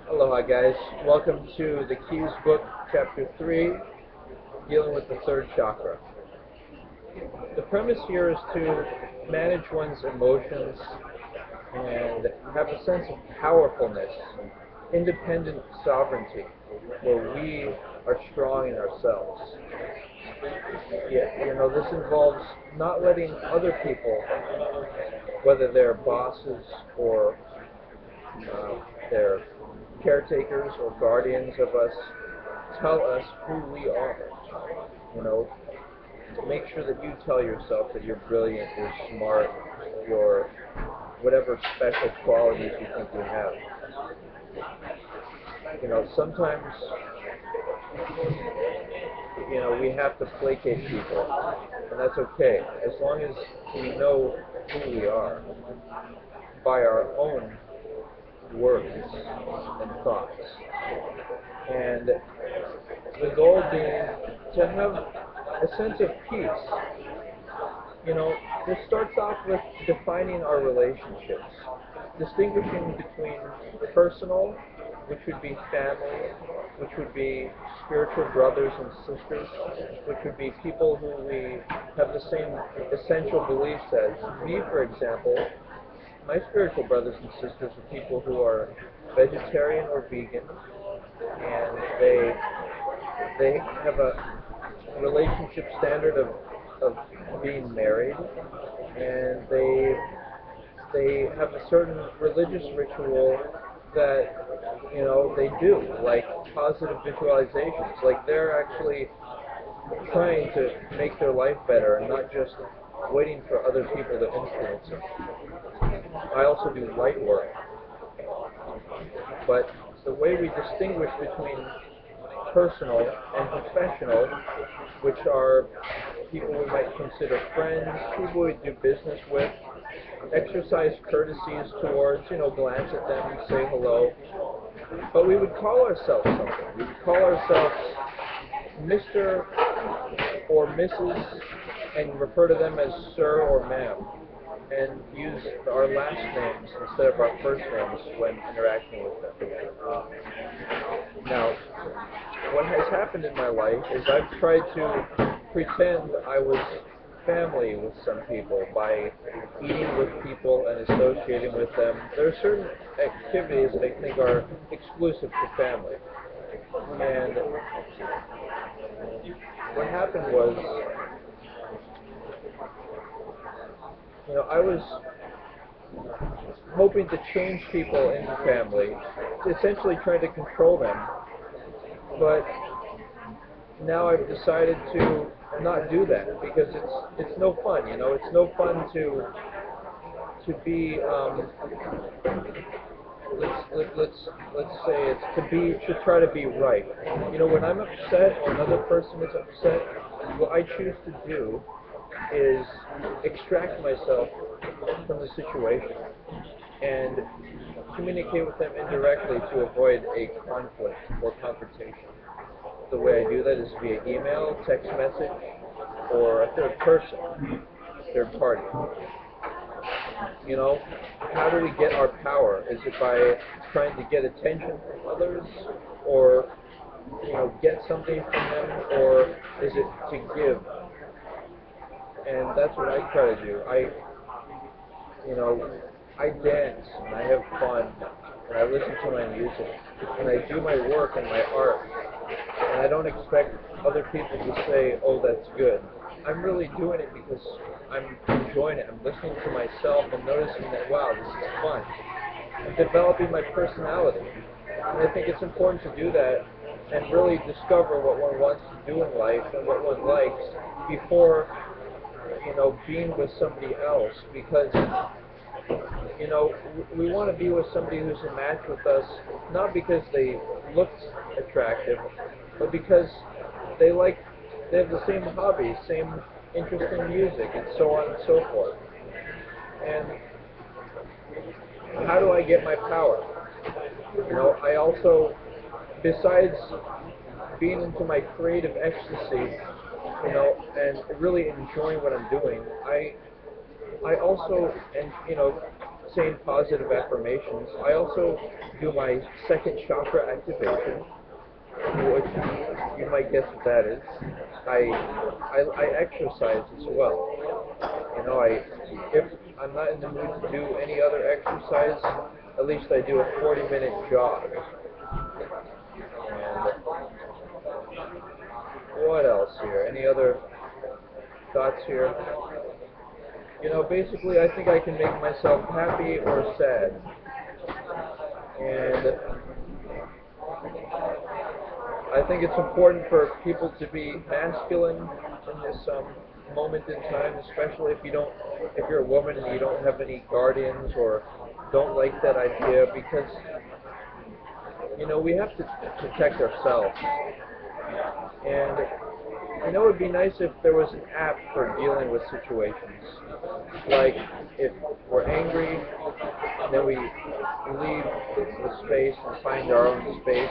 Aloha, guys. Welcome to the Keys book, Chapter 3, dealing with the third chakra. The premise here is to manage one's emotions and have a sense of powerfulness, independent sovereignty, where we are strong in ourselves. Yeah, this involves not letting other people, whether they're bosses or they're caretakers or guardians of us, tell us who we are. You know, make sure that you tell yourself that you're brilliant, you're smart, you're whatever special qualities you think you have. Sometimes, we have to placate people, and that's okay, as long as we know who we are by our own words and thoughts. And the goal being to have a sense of peace. This starts off with defining our relationships, distinguishing between personal, which would be family, which would be spiritual brothers and sisters, which would be people who we have the same essential beliefs as. Me, for example, my spiritual brothers and sisters are people who are vegetarian or vegan, and they have a relationship standard of being married, and they have a certain religious ritual that they do, like positive visualizations, like they're actually trying to make their life better and not just waiting for other people to influence them. I also do light work, but the way we distinguish between personal and professional, which are people we might consider friends, people we do business with, exercise courtesies towards, glance at them and say hello. But we would call ourselves something. We would call ourselves Mr. or Mrs. and refer to them as sir or ma'am, and use our last names instead of our first names when interacting with them. Now, what has happened in my life is I've tried to pretend I was family with some people by eating with people and associating with them. There are certain activities that I think are exclusive to family. And what happened was, I was hoping to change people into family, essentially trying to control them. But now I've decided to not do that because it's no fun. It's no fun to be let's say it's to try to be right. When I'm upset or another person is upset, what I choose to do is extract myself from the situation and communicate with them indirectly to avoid a conflict or confrontation. The way I do that is via email, text message, or a third person, third party. How do we get our power? Is it by trying to get attention from others, or get something from them, or is it to give? And that's what I try to do. I dance and I have fun and I listen to my music and I do my work and my art, and I don't expect other people to say, "Oh, that's good." I'm really doing it because I'm enjoying it. I'm listening to myself and noticing that, wow, this is fun. I'm developing my personality. And I think it's important to do that and really discover what one wants to do in life and what one likes before, being with somebody else, because, we want to be with somebody who's a match with us, not because they look attractive, but because they have the same hobbies, same interest in music, and so on and so forth. And how do I get my power? I also, besides being into my creative ecstasy, and really enjoying what I'm doing, I also, and saying positive affirmations. I also do my second chakra activation, which you might guess what that is. I exercise as well. You know, if I'm not in the mood to do any other exercise, at least I do a 40-minute jog. And what else here? Any other thoughts here? You know, basically, I think I can make myself happy or sad. And I think it's important for people to be masculine in this moment in time, especially if you're a woman and you don't have any guardians or don't like that idea, because you know we have to protect ourselves. And you know, it'd be nice if there was an app for dealing with situations. Like if we're angry, then we leave the space and find our own space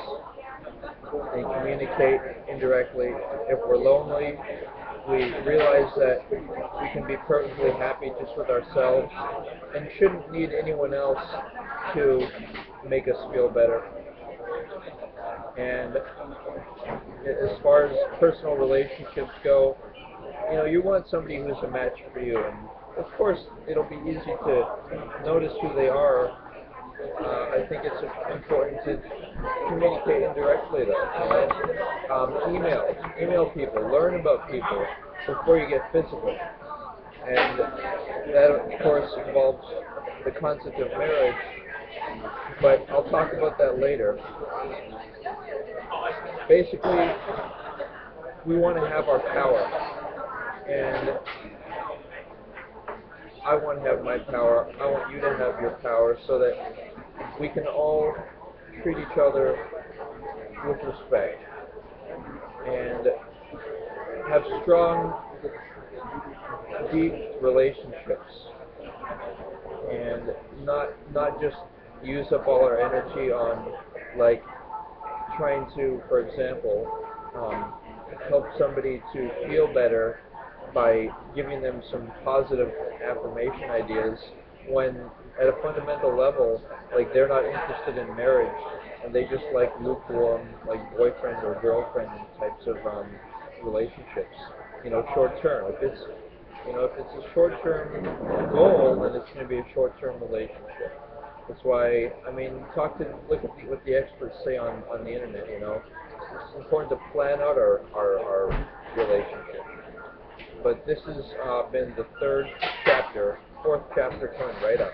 and communicate indirectly. If we're lonely, we realize that we can be perfectly happy just with ourselves and shouldn't need anyone else to make us feel better. And as far as personal relationships go, you know, you want somebody who's a match for you, and of course, it'll be easy to notice who they are. I think it's important to communicate indirectly, though. You know? Email people, learn about people before you get physical, and that, of course, involves the concept of marriage. But I'll talk about that later. Basically, we want to have our power, and I want to have my power. I want you to have your power, so that we can all treat each other with respect and have strong, deep relationships, and not just use up all our energy on like trying to, for example, help somebody to feel better by giving them some positive affirmation ideas when at a fundamental level, like they're not interested in marriage and they just like lukewarm, like boyfriend or girlfriend types of relationships. You know, short term. If it's a short term goal, then it's going to be a short term relationship. That's why, I mean, look at what the experts say on the internet. You know, it's important to plan out our relationship. But this has been the fourth chapter coming right up.